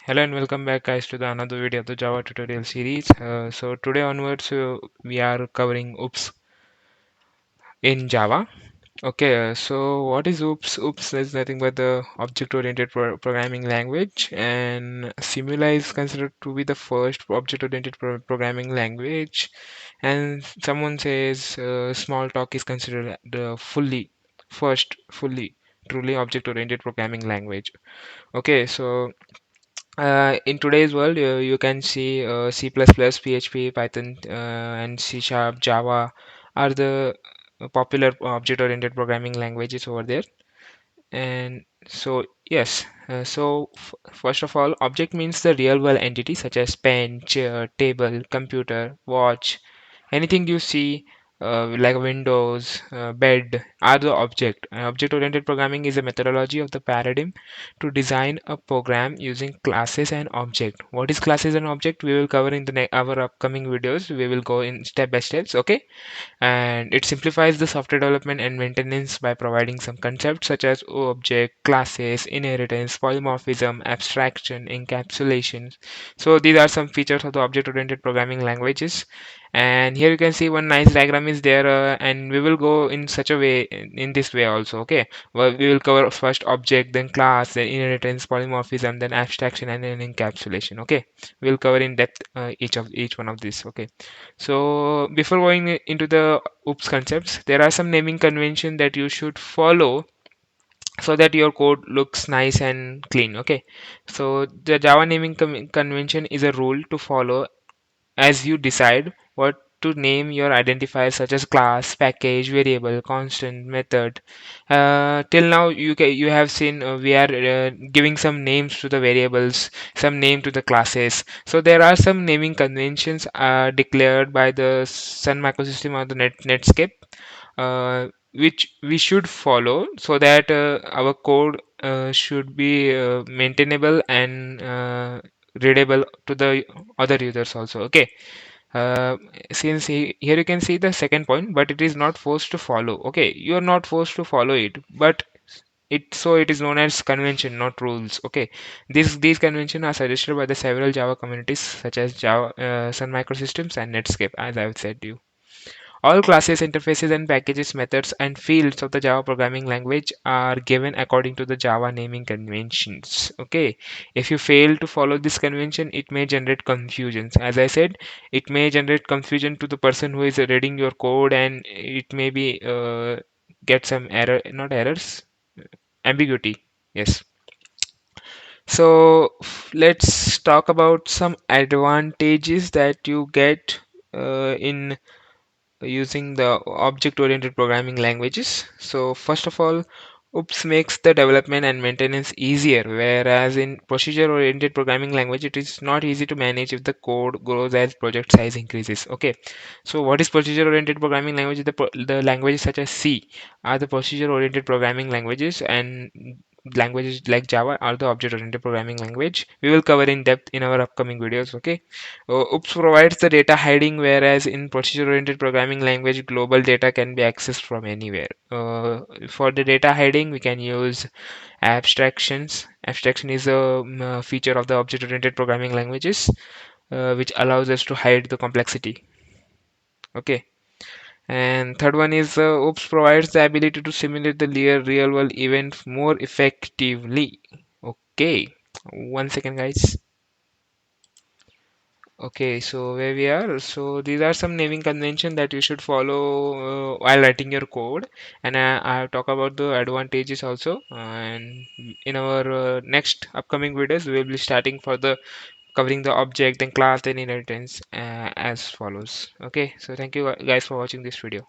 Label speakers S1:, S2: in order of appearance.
S1: Hello and welcome back guys to the another video of the Java tutorial series. So today onwards we are covering OOPS in Java. Okay, so what is OOPS? OOPS is nothing but the object-oriented programming language, and Simula is considered to be the first object-oriented programming language. And someone says Smalltalk is considered the first fully truly object-oriented programming language. Okay, so in today's world, you can see C++, PHP, Python, and C Sharp, Java are the popular object-oriented programming languages over there. And so, yes, first of all, object means the real-world entity such as pen, chair, table, computer, watch, anything you see, like windows, bed, are the object. Object-oriented programming is a methodology of the paradigm to design a program using classes and object. What is classes and object? We will cover in the our upcoming videos. We will go in step by steps. Okay, and it simplifies the software development and maintenance by providing some concepts such as object, classes, inheritance, polymorphism, abstraction, encapsulation. So these are some features of the object-oriented programming languages. And here you can see one nice diagram is there, and we will go in such a way in this way also. Okay, well, we will cover first object, then class, then inheritance, polymorphism, then abstraction, and then encapsulation. Okay, we'll cover in depth each one of these. Okay, so before going into the OOPS concepts, there are some naming convention that you should follow so that your code looks nice and clean. Okay, so the Java naming convention is a rule to follow as you decide what to name your identifiers such as class, package, variable, constant, method. Till now, you have seen we are giving some names to the variables, some name to the classes. So there are some naming conventions declared by the Sun Microsystem or the Netscape, which we should follow so that our code should be maintainable and readable to the other users also. Okay, uh, since here you can see the second point, but it is not forced to follow. Okay, you are not forced to follow it, but it is known as convention, not rules. Okay, these convention are suggested by the several Java communities such as Java, Sun Microsystems, and Netscape, as I've said to you. All classes, interfaces, and packages, methods, and fields of the Java programming language are given according to the Java naming conventions. Okay, if you fail to follow this convention, it may generate confusions. As I said, it may generate confusion to the person who is reading your code, and it may be get some error, not errors, ambiguity. Yes. So let's talk about some advantages that you get in using the object-oriented programming languages. So first of all, OOPS makes the development and maintenance easier, whereas in procedure-oriented programming language, it is not easy to manage if the code grows as project size increases. Okay, so what is procedure-oriented programming language? The languages such as C are the procedure-oriented programming languages, and languages like Java are the object-oriented programming language. We will cover in depth in our upcoming videos. Okay, OOPS provides the data hiding, whereas in procedure-oriented programming language, global data can be accessed from anywhere. For the data hiding, we can use abstractions. Abstraction is a feature of the object-oriented programming languages, which allows us to hide the complexity. Okay. And third one is OOPS provides the ability to simulate the real-world event more effectively. Okay. One second, guys. Okay, so where we are, so these are some naming convention that you should follow while writing your code, and I have talked about the advantages also. And in our next upcoming videos, we will be starting for the covering the object, then class, then inheritance as follows. Okay, so thank you guys for watching this video.